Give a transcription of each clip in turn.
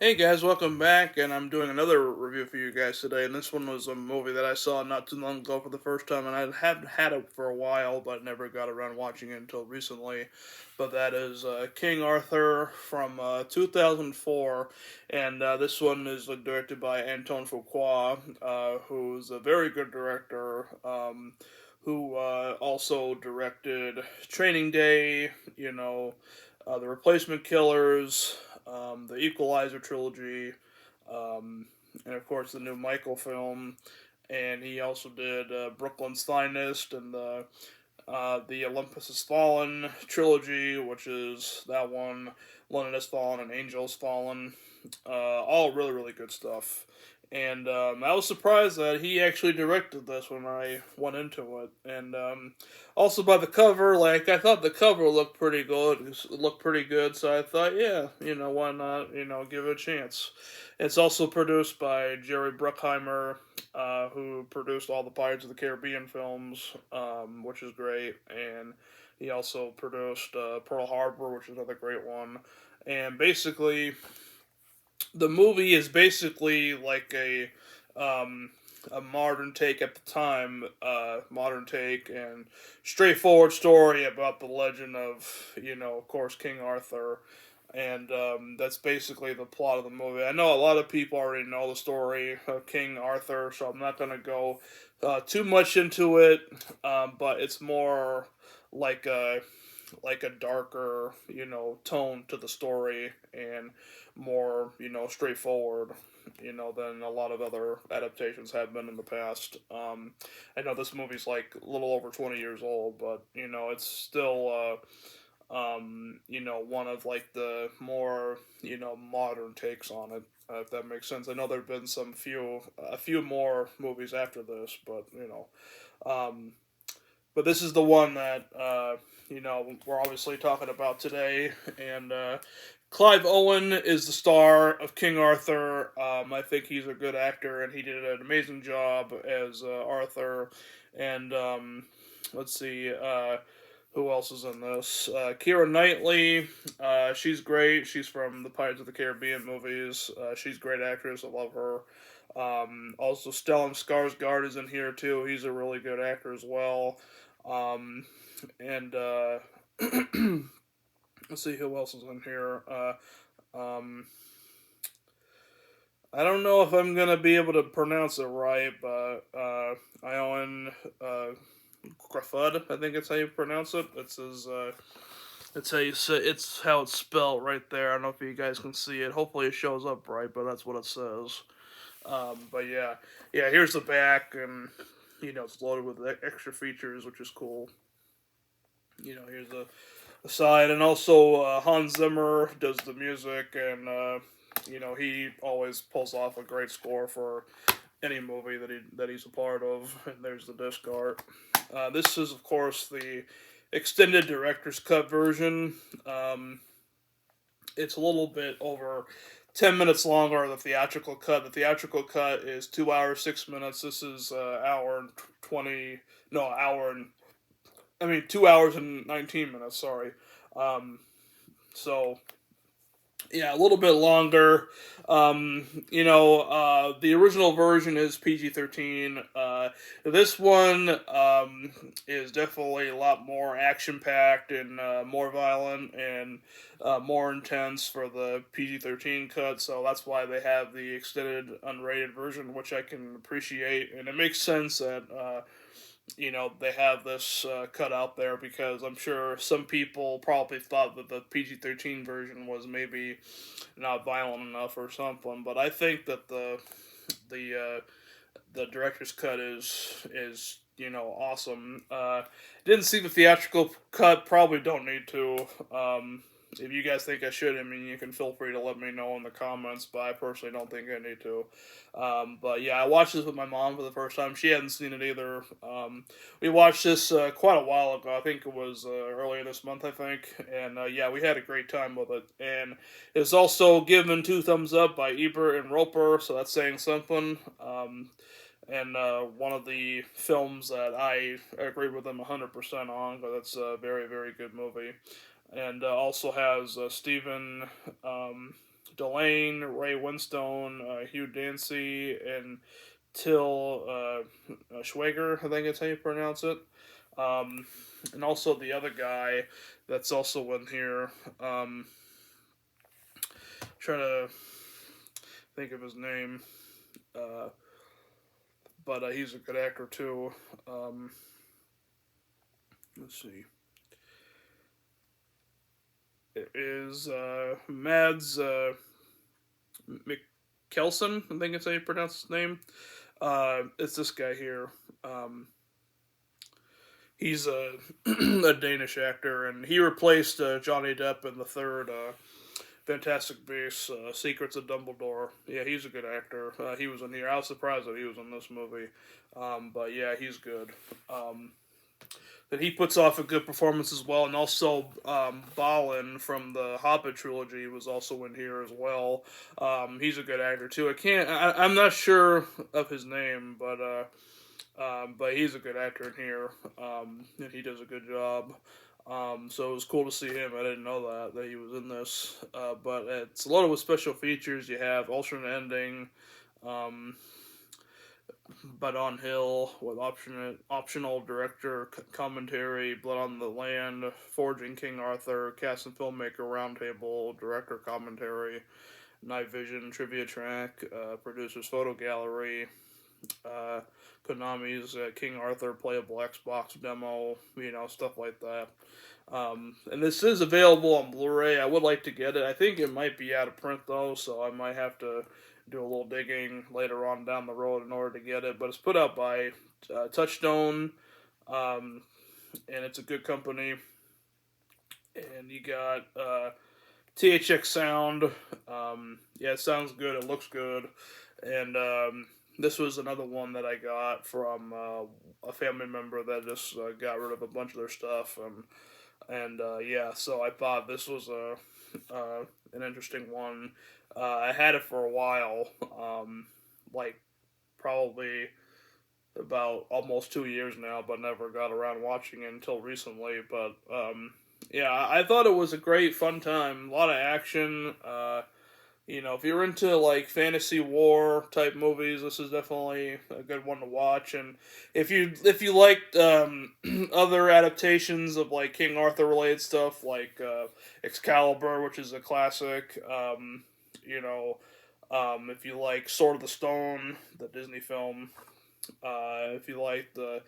Hey guys, welcome back, and I'm doing another review for you guys today. And this one was a movie that I saw not too long ago for the first time, and I had had it for a while, but never got around watching it until recently. But that is King Arthur from 2004, and this one is directed by Antoine Fuqua, who's a very good director. Who also directed Training Day, The Replacement Killers, the Equalizer trilogy, um, and of course the new Michael film. And he also did Brooklyn's Finest and the Olympus Has Fallen trilogy, which is that one, London Has Fallen and Angels Fallen. All really, really good stuff. And I was surprised that he actually directed this when I went into it. And also by the cover, like I thought the cover looked pretty good. It looked pretty good, so I thought, yeah, why not? Give it a chance. It's also produced by Jerry Bruckheimer, who produced all the Pirates of the Caribbean films, which is great. And he also produced Pearl Harbor, which is another great one. And basically, the movie is basically like um, a modern take at the time, modern take and straightforward story about the legend of, of course, King Arthur. And that's basically the plot of the movie. I know a lot of people already know the story of King Arthur, so I'm not going to go too much into it, but it's more like a darker, tone to the story and more, straightforward, than a lot of other adaptations have been in the past. I know this movie's like a little over 20 years old, but it's still one of like the more, modern takes on it. If that makes sense. I know there've been a few more movies after this, but but this is the one that we're obviously talking about today. And Clive Owen is the star of King Arthur. I think he's a good actor, and he did an amazing job as Arthur. And let's see. Who else is in this? Keira Knightley. She's great. She's from the Pirates of the Caribbean movies. She's a great actress. I love her. Also, Stellan Skarsgård is in here too. He's a really good actor as well. Um, and let's see who else is in here. Um, I don't know if I'm gonna be able to pronounce it right, but Ion Grafud, I think it's how you pronounce it. It says it's how you say it's how it's spelled right there. I don't know if you guys can see it. Hopefully it shows up right, but that's what it says. But yeah, yeah. Here's the back, and it's loaded with extra features, which is cool. Here's the side, and also Hans Zimmer does the music, and he always pulls off a great score for any movie that he's a part of. And there's the disc art. This is, of course, the extended director's cut version. Um, it's a little bit over 10 minutes longer than the theatrical cut. The theatrical cut is 2 hours 6 minutes. This is hour and 20. No, hour and 2 hours and 19 minutes. Sorry. Um, so yeah, a little bit longer. The original version is PG-13. This one is definitely a lot more action packed and more violent and more intense for the PG-13 cut. So that's why they have the extended unrated version, which I can appreciate, and it makes sense that. They have this cut out there because I'm sure some people probably thought that the PG-13 version was maybe not violent enough or something. But I think that the the director's cut is awesome. Didn't see the theatrical cut. Probably don't need to. If you guys think I should, you can feel free to let me know in the comments. But I personally don't think I need to. But yeah, I watched this with my mom for the first time. She hadn't seen it either. We watched this quite a while ago. I think it was earlier this month. I think, and yeah, we had a great time with it. And it's also given 2 thumbs up by Ebert and Roper, so that's saying something. And one of the films that I agree with them 100% on, but it's a very, very good movie. And also has Stephen um, Delane, Ray Winstone, Hugh Dancy, and Till Schwager, I think that's how you pronounce it. Um, and also the other guy that's also in here. Trying to think of his name, uh, but he's a good actor too. Let's see. It is Mads McKelson, I think it's how you pronounce his name. It's this guy here. He's a, a Danish actor, and he replaced Johnny Depp in the third Fantastic Beasts, Secrets of Dumbledore. Yeah, he's a good actor. He was in here. I was surprised that he was in this movie. But yeah, he's good. That he puts off a good performance as well, and also Balin from the Hobbit trilogy was also in here as well. He's a good actor too. I'm not sure of his name, but he's a good actor in here, and he does a good job. So it was cool to see him. I didn't know that he was in this. But it's a lot of special features. You have alternate ending, um, but on Hill with optional director commentary, Blood on the Land, Forging King Arthur, cast and filmmaker roundtable, director commentary, night vision trivia track, producers photo gallery, uh, Konami's King Arthur playable Xbox demo, stuff like that. And this is available on Blu-ray. I would like to get it. I think it might be out of print though, so I might have to do a little digging later on down the road in order to get it. But it's put out by Touchstone, and it's a good company. And you got THX Sound. Yeah, it sounds good. It looks good. And this was another one that I got from a family member that just got rid of a bunch of their stuff. And yeah, so I thought this was an interesting one. I had it for a while, like probably about almost 2 years now, but never got around watching it until recently. But yeah, I thought it was a great, fun time. A lot of action. If you're into like fantasy war type movies, this is definitely a good one to watch. And if you liked other adaptations of like King Arthur related stuff, like Excalibur, which is a classic, if you like Sword of the Stone, the Disney film, if you like the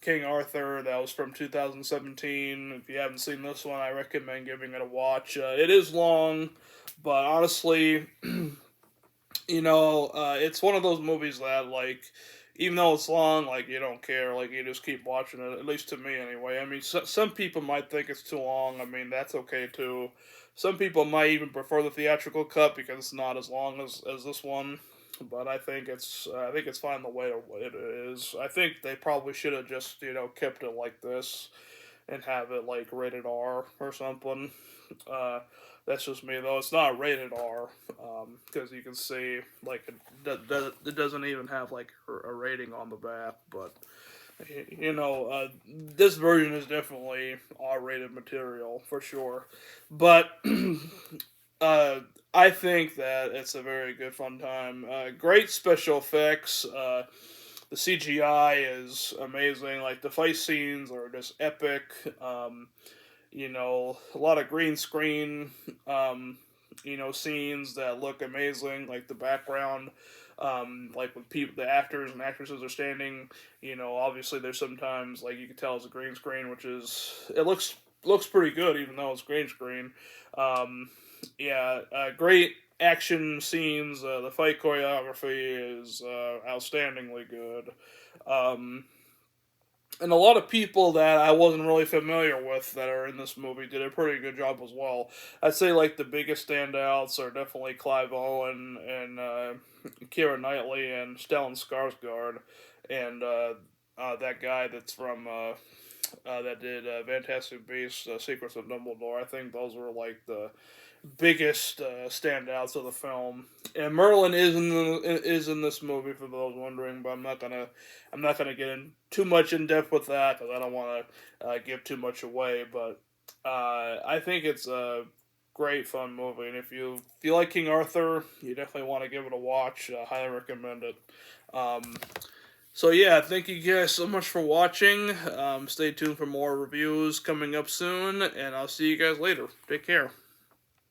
King Arthur, that was from 2017. If you haven't seen this one, I recommend giving it a watch. It is long, but honestly, it's one of those movies that, like, even though it's long, like, you don't care. Like, you just keep watching it, at least to me anyway. I mean, some people might think it's too long. I mean, that's okay too. Some people might even prefer the theatrical cut because it's not as long as this one. But I think it's fine the way it is. I think they probably should have just kept it like this and have it like rated R or something. Uh, that's just me though. It's not rated R because you can see like it doesn't even have like a rating on the back. But this version is definitely R-rated material for sure. But I think that it's a very good fun time. Great special effects. The CGI is amazing. Like the fight scenes are just epic. A lot of green screen. Scenes that look amazing. Like the background. Like when the actors and actresses are standing. Obviously there's sometimes like you can tell it's a green screen, it looks pretty good even though it's green screen. Yeah, great action scenes. The fight choreography is outstandingly good. Um, and a lot of people that I wasn't really familiar with that are in this movie did a pretty good job as well. I'd say like the biggest standouts are definitely Clive Owen and Keira Knightley and Stellan Skarsgård and that guy that's from that did Fantastic Beasts: Secrets of Dumbledore. I think those were like the biggest standouts of the film. And Merlin is in this movie for those wondering, but I'm not gonna get in too much in depth with that because I don't want to give too much away. But I think it's great fun movie, and if you like King Arthur, you definitely want to give it a watch. Highly recommend it. Um, so yeah, thank you guys so much for watching. Stay tuned for more reviews coming up soon, and I'll see you guys later. Take care.